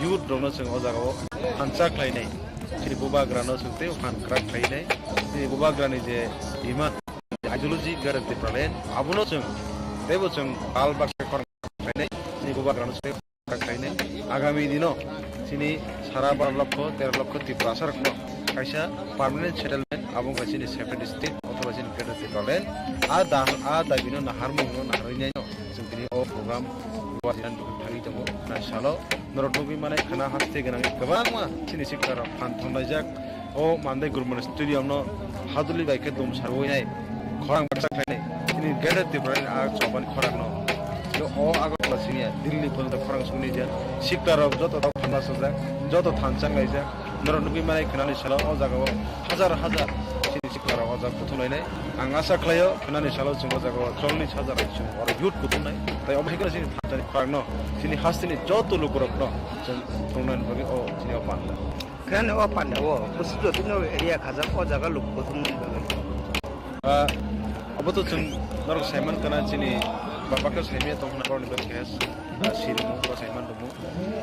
youth rong no chung o jaga o phancha khlainai chini bubagra no chungte phankra khlainai chini bubagra ni je demand ideology guarantee pralen abuno chung tebo chung bal bakse khor khlainai chini bubagra no chung khlainai agami dino chini sara 12 লক্ষ 13 লক্ষ Tripura no kaisa permanent settlement abong kasini separate state অথবা chini federal pralen a bino na harmong no na harinai no chungtini o program wajiran thagi tongo na salo norotnogi mane khana haste ganang gabangma chini sikara phan thonlaijak o mandai gurman stadium no haduli baike dum sarwoinai khorang baksa khainai chini geder tipran a choban khorang no yo o agotla sini dilli pol khorang suni ja sikara joto thanda sajak joto thanchang laijak norotnogi mane khana salo o jagao hajar chini sikara o jag puthulainai ang asa khlayo khana salo chungo jagao 40 hajar chung or youth puthulnai tai obhikra chini thantani khorang no chini hastini joto lukurok no tongnan bagi o chini opanda kene opanda o pusudo tino area khajak o jaga luk puthumni abato chung norok saiman kana chini babaka saimia tongna korni ba kes sirimu ko saiman dumu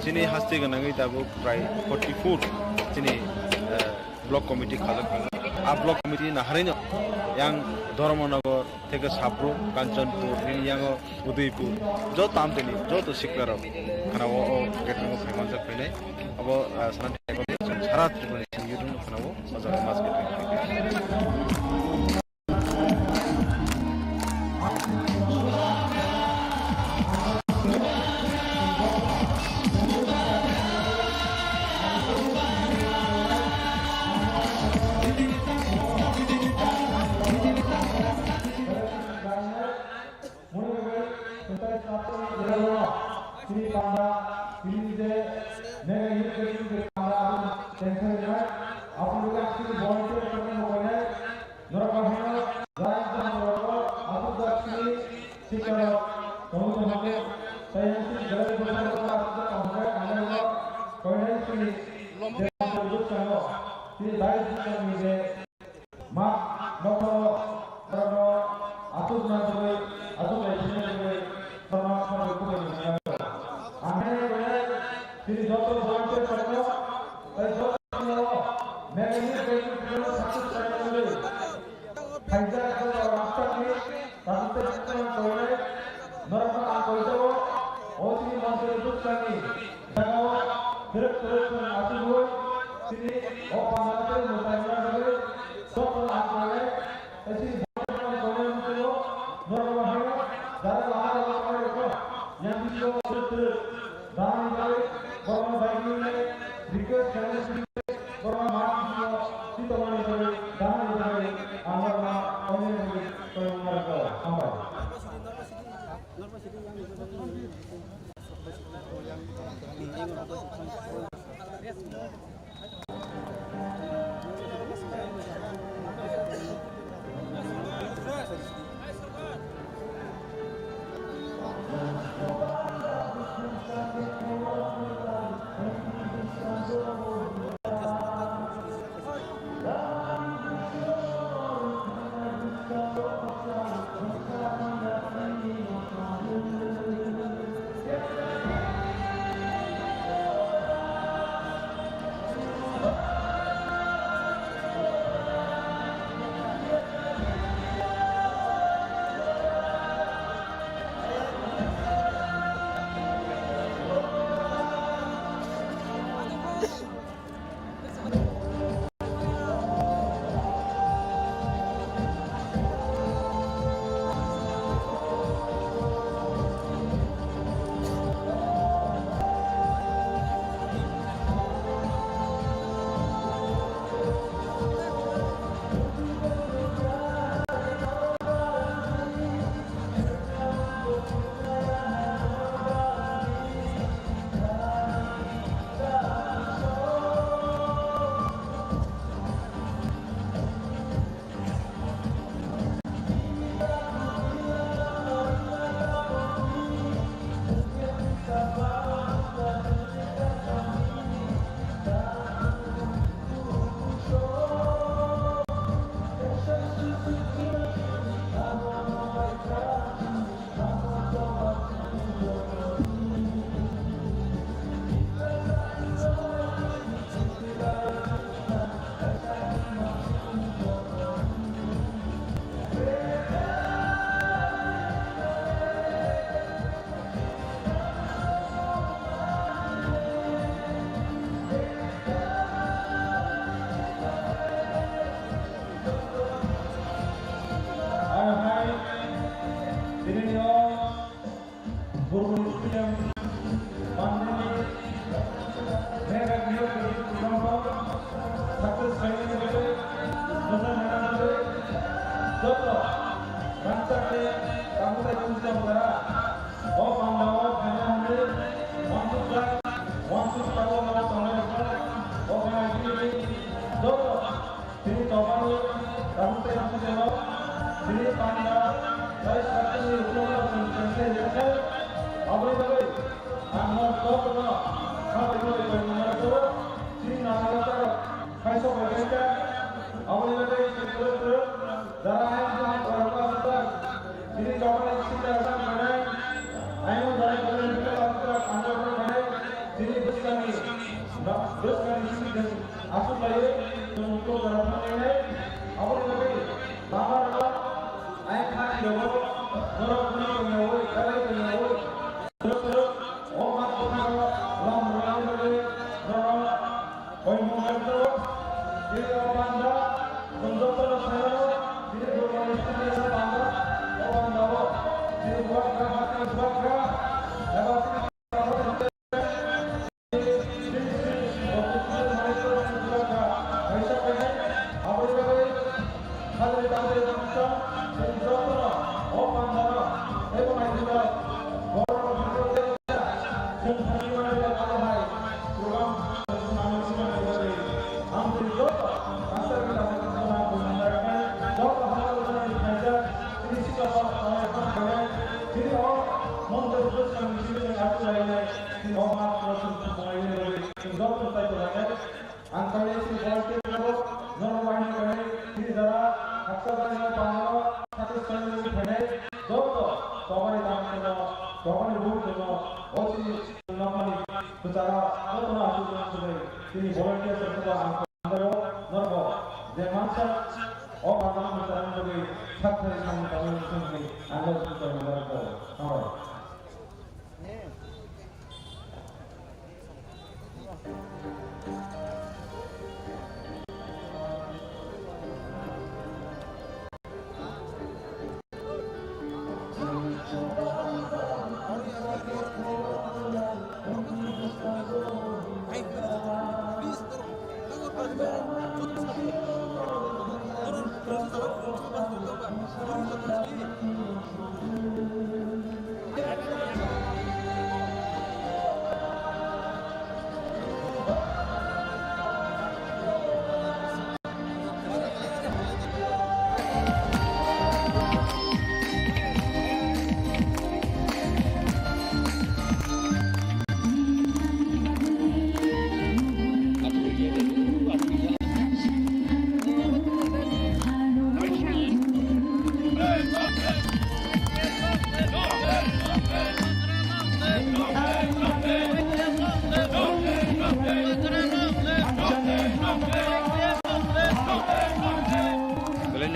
chini hasti ganangai tabu prai 44 chini block committee khajak a block committee na harinyo yang Dharmanagar থেকে Sapru Kanchanpur yang Udaipur যত আমতেনি যত শিক্ষার খানা ও গেটনো famous ফেলে अब सानते सारा त्रिपुरा युद्धन खानाबो मजा मास gate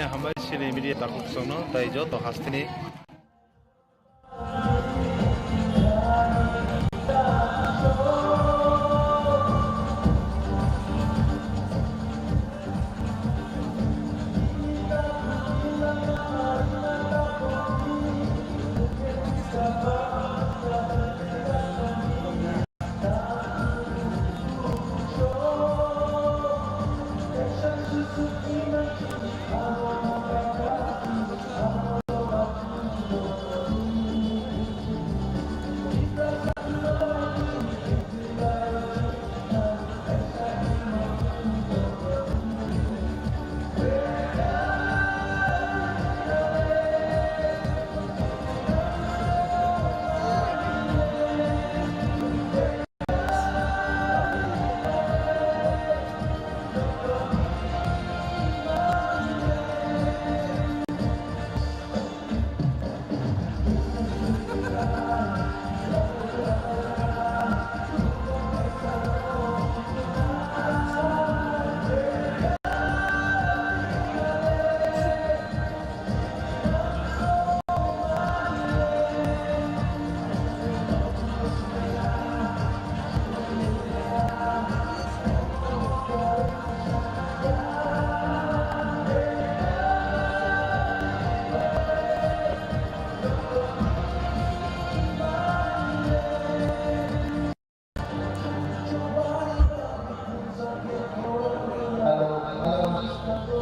Hampir sini media takut sono, tapi jauh hastini. Hãy subscribe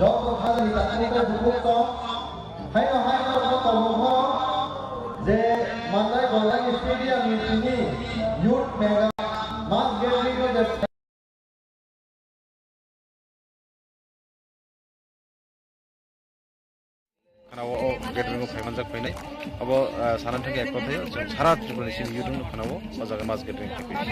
cho kênh Ghiền Mì Gõ để không bỏ lỡ những video hấp dẫn. खानाव गेटरिंग फाइमान जाक फैनाय अब सानान थांगे एक कथाय जों सारा त्रिपुरानि सिनि युदुं खानाव अजागा मास गेटरिंग फैनाय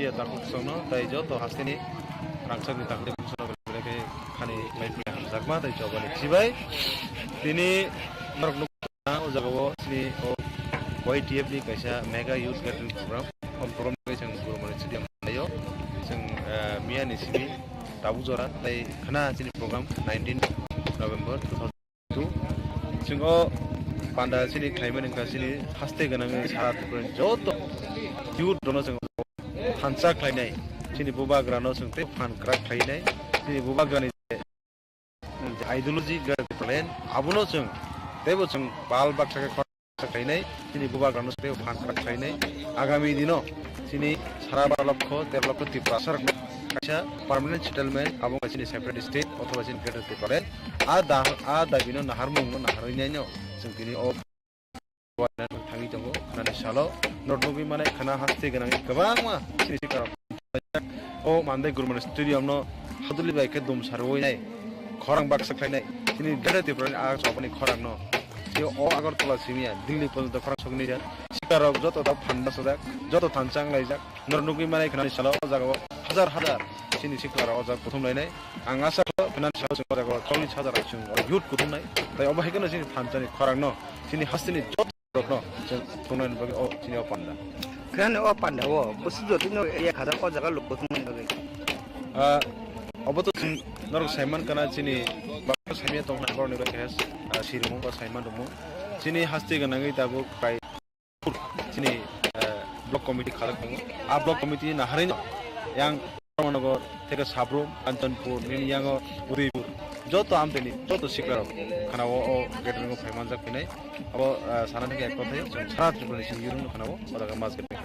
media takut sono tai joto hastini rangsak ni takut sono berbagai kani live yang zakma tai coba ni sibai ini merok nukna jagawo sini YTF ni kaisa mega youth gathering program program kai jeng guru mani stadium ayo jeng mia ni sini tabu jora tai khana sini program 19 November 2002 jeng panda sini klaiman engka sini haste ganang sara joto youth dono jeng hansa khlainai sini bubagrano sungte fan krak khlainai sini bubagrani ideology gar plan abuno sung tebo sung bal baksa ke khlainai sini bubagrano sungte fan krak khlainai agami dino sini sara 12 লক্ষ 13 লক্ষ tiprasar kaisa permanent settlement abo sini separate state othoba sini federal karen a dabino naharmung naharinai sung tini o tangi tongo nani salo nordnogi mane khana haste ganang gabangma sini sikar o mande gurman stadium no haduli bai ke dum saroi nai khorang baksa khlainai sini gadati pran a chopani khorang no sio o agartala simia dilli porjonto khorang sogni jar sikarok joto da phanda sodak joto thanchang laijak nordnogi mane khana salo jagao hajar hajar sini sikar o jag prothom lainai ang asa khana salo sing jagao 40,000 asung youth kuthum nai tai obai kono sini thanchani khorang no sini hastini rokno tungnan bagi o sini o panda kan o panda o busudo tino area khada ko jaga lukko tumun bagi oboto norok saiman kana sini bakko saimia tongna korni ba khas sirimu ba saiman rumu sini hasti ganangai tabu kai sini block committee khada kongo a block committee na harin yang Ramanagor থেকে সাবরুম কাঞ্চনপুর নিনিয়াঙ্গ উদয়পুর যত আমতেনি যত শিকারক খানাও ও গেটরিং ফাইমান জাক ফিনাই अब साना থেকে এক কথায় সারা ত্রিপুরানি সিনি ইউরুন খানাও ওদাga মাছ গেটরিং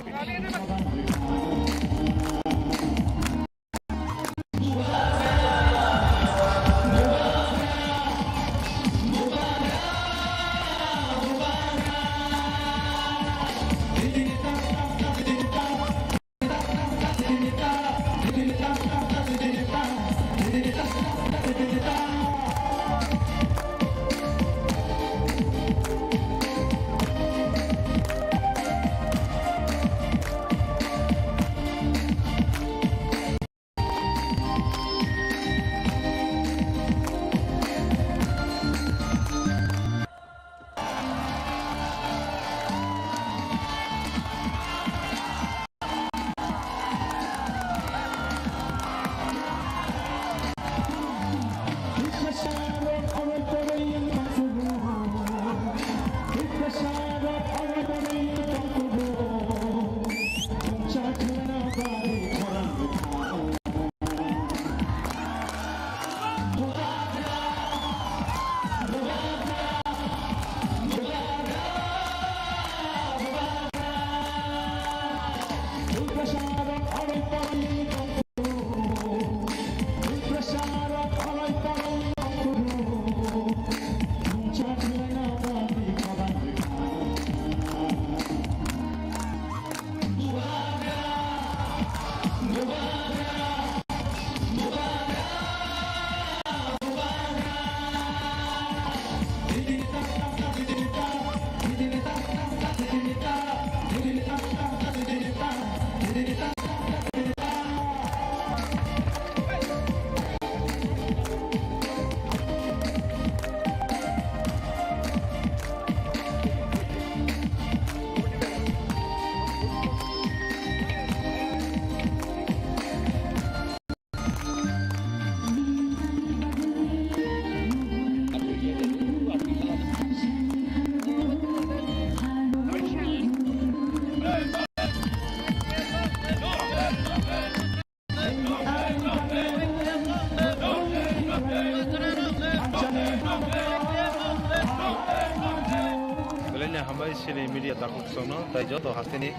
Ini hambai sini media takut sono, tai joto hasteni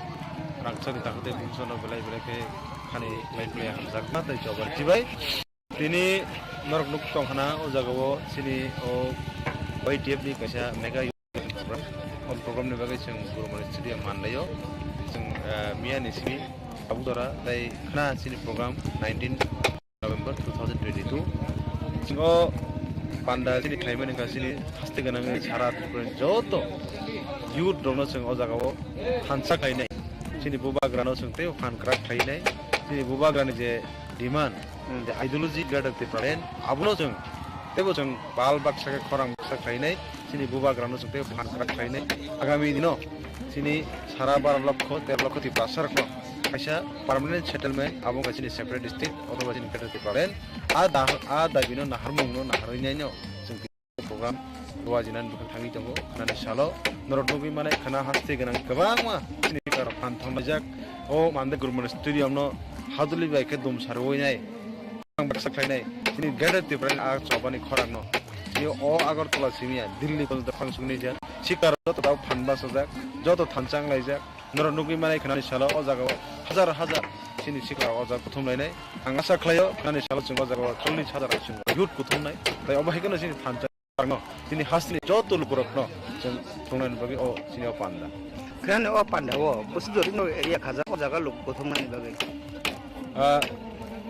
rangsani takute bungsono belai belai ke khani lain play hamzak ma tai coba cibai. Tini norok nuk tong hana o jagawo sini o YTF ni kaisa mega program on program ni bagai sing gurumani studio mandayo sing mia ni sini abu dora tai khana sini program 19 November 2022 singo panda sini climate ni sini haste ganang chara joto youth dono sing o jagawo hansa kainai sini buba grano sing te fan crack kainai sini buba grani je demand the ideology gadak te paren abuno sing tebo sing bal baksa ke khorang baksa kainai sini buba grano sing te fan crack kainai agami dino sini sara 12 লক্ষ 13 লক্ষ ti pasar ko aisa permanent settlement abong ka sini separate district otoba sini gadak te paren a bino naharmung no naharinyo sing program luar jinan bukan tangi tunggu karena salo norot nugi mana karena haste ganang kebang mah ini karo pantong majak oh mande gurman studio no haduli baik dum sarwoi nai bang baksak khai nai ini gada te pran a chobani khorang no yo o agartala simia dilli kol da phang sungni ja sikar to taw phanba sajak joto thanchang laijak norot nugi mana karena salo o jaga hajar hajar sini sikar o jaga kuthum lai nai anga saklayo karena salo chung o jaga 40,000 chung yut kuthum nai tai obahi kana sini thanchang sini hasilnya jodoh lukurok no, jeng tungguin bagi oh sini panda. Karena panda prosedur itu area kaza jaga luk potongan bagi.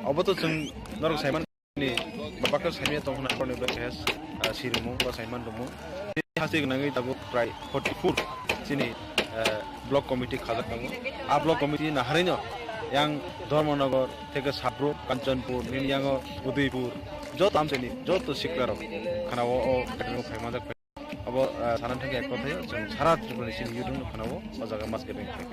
Apa tuh jeng norok Saiman ini bapak ke Saimnya tong nak kono bekas sirimu atau Saiman dulu. Sini hasil kenangi tabu try 44 sini blok komite kaza kamu. Blok komite nah harinya yang Dharmanagar, Tega Sabro, Kanchanpur, ini yang Udaipur. Jauh tam sini, jauh tu siklar, karena wo kadang pemain dak, abo saran thake ek kotha yo, sarat tribune sini yudun karena wo jaga mas gedeng thake.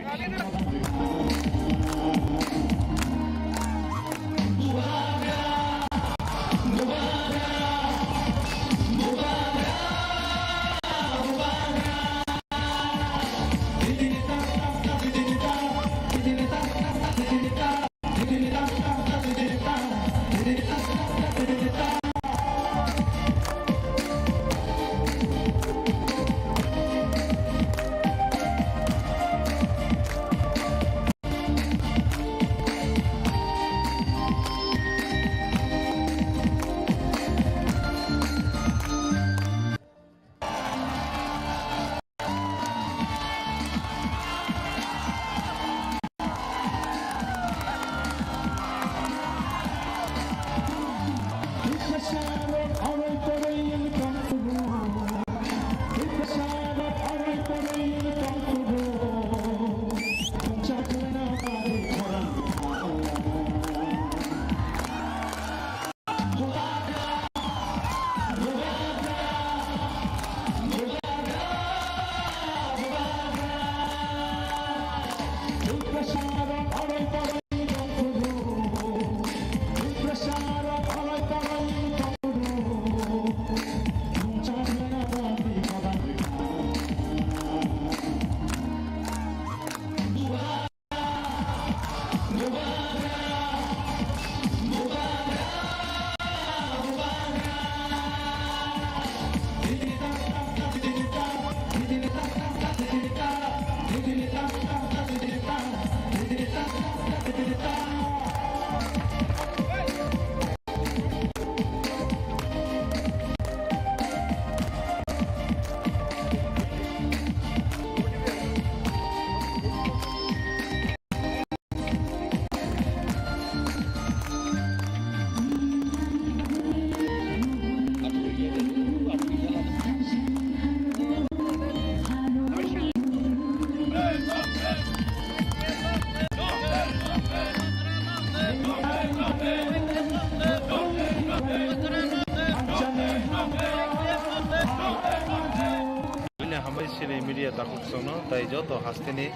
sini media takut sono tai joto hasteni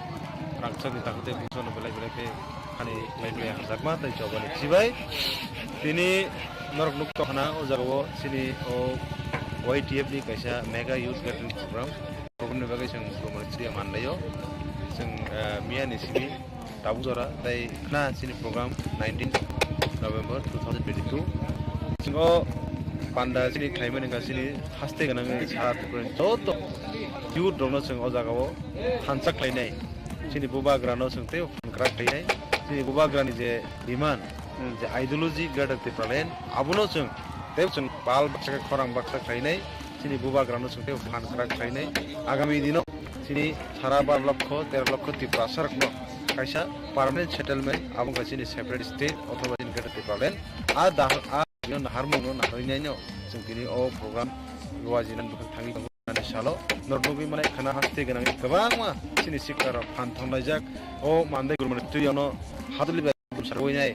rangsani takute bungsono belai belai ke khani lain play hamzak ma tai coba ni cibai tini norok nuk to hana o jagawo sini o YTF ni kaisa mega youth gathering program ni bagai sing gurumani studio mandayo sing mia ni sini tabu dora tai khana sini program 19 November 2022 singo panda sini climate ni sini haste ganang chara joto youth dongno sung o jaga o hansaklainai sini bubagrano sung tei fankrak thainai sini bubagrani je demand je ideology gadate pralen abuno sung tei sung bal baksa khorang baksa khlainai sini bubagrano sung tei fankrak khlainai agami dino sini sara 12 লক্ষ 13 লক্ষ tiprasarkno kaisa permanent settlement abong sini separate state othoba sini gadate pralen harmono naharinai sung kini o program luajinan bukan tangi ni salo norbugi mane khana haste ganang gabang ma sini sikara phan thongnajak o mandai gurmane tuyono haduli ba sarboinai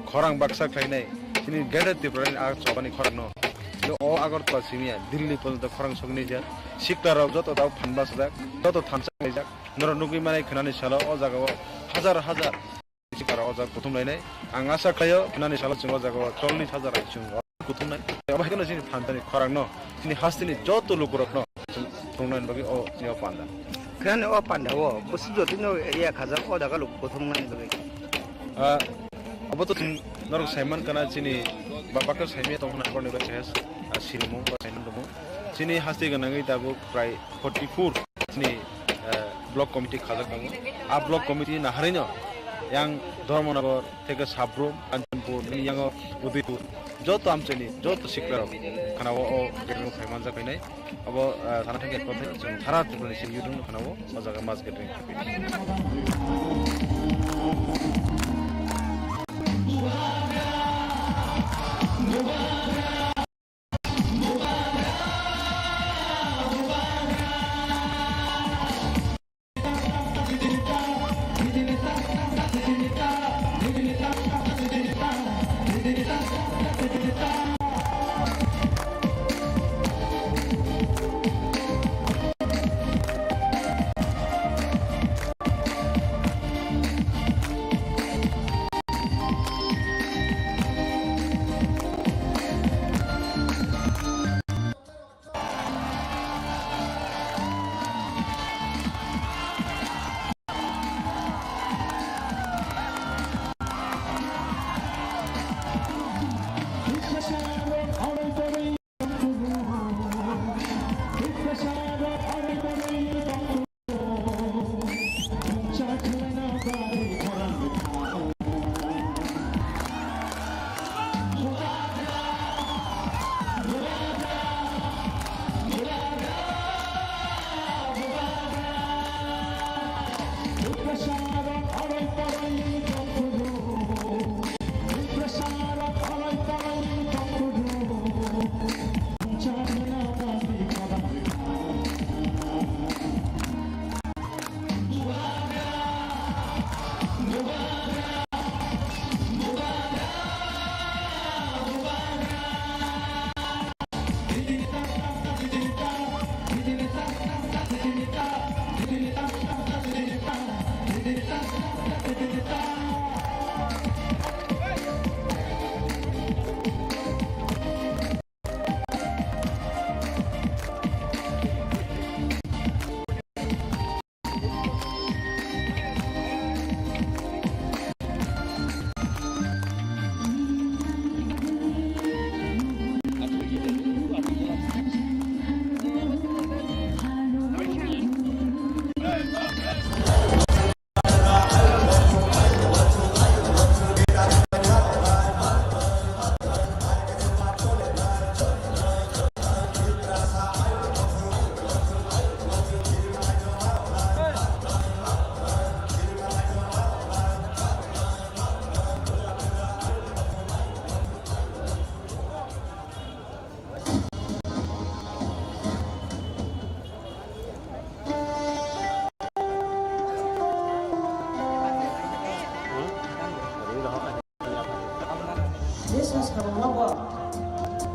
khorang baksa khlainai sini gadate pralen a chobani khorangno o agartala simia dilli porjonto khorang sogni ja sikara joto daw phanba sajak joto thamsa jak norbugi mane khana salo o jaga hajar hajar sikara o jaga kutumlainai ang asa khlayo khana salo chungo jaga 40,000 chung kutumnai abaikno sini phantani khorangno sini hastini joto lukurokno tungnan bagi o sini panda kan o panda o busido tino area khajak o daga luk pothumnai bagi abato norok saiman kana sini babakar saimia tongna korne ba chas silmo ba sainam domo sini hasti ganangai dabu prai 44 sini block committee khajak dango a block committee na harino yang Dharmanagar থেকে Sabroom Kanchanpur yang Udaipur যত আমচনি যত শিক্ষার খানাও ও গেটরিং ফাইমান জাকাইনাই আবো থানা থেকে কথা जों ধারা ত্রিপুরা সে ইউডুন খানাও মজাগা মাছ গেটরিং Yesus kamu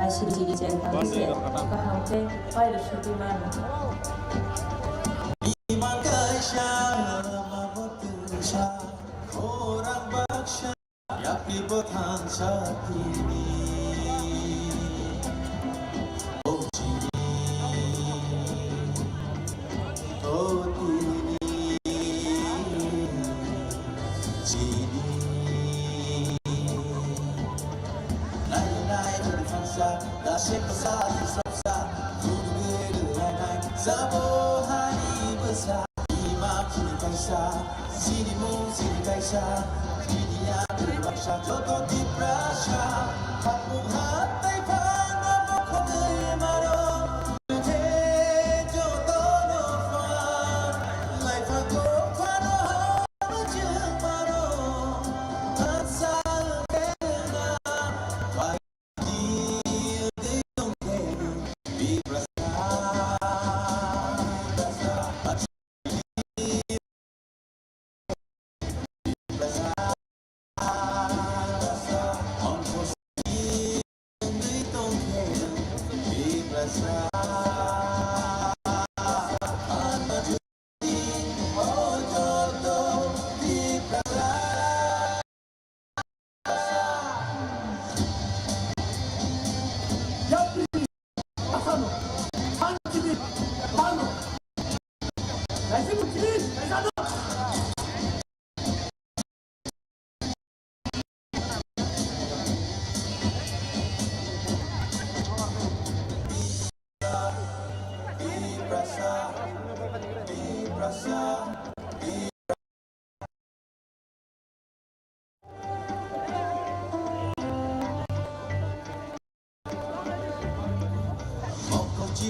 hasil jadi centang se kahante pai sudiman orang baksa yakni botan sakini Sa Sinimu sinikaisa Dunia berbangsa jodoh di prasa Hakmu hatai pano mokode maro Te jodoh no fan Life aku pano hama jeng maro Asal kena Pai di dong kena Di prasa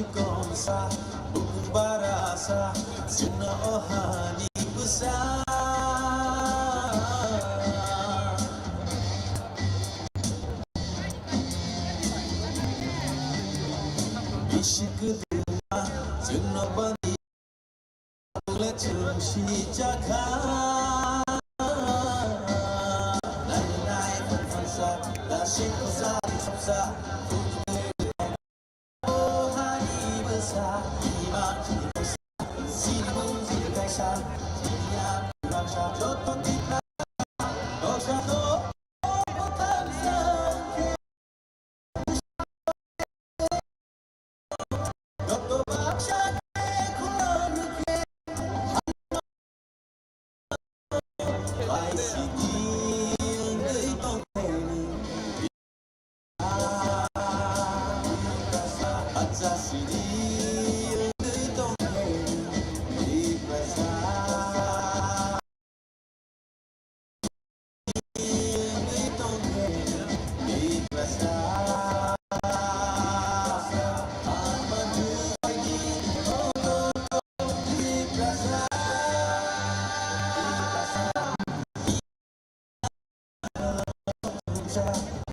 Komsa buku barasa Suna ohani besar Bisi kedua Suna bani Boleh cemsi jaga Nai-nai berfasa Dasih besar Sabsa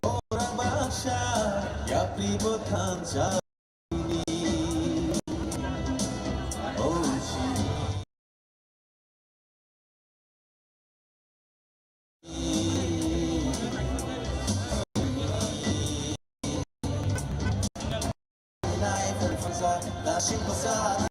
Orang bangsa ya pribotan ini oh naik berfasa dasih besar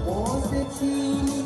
বসেছি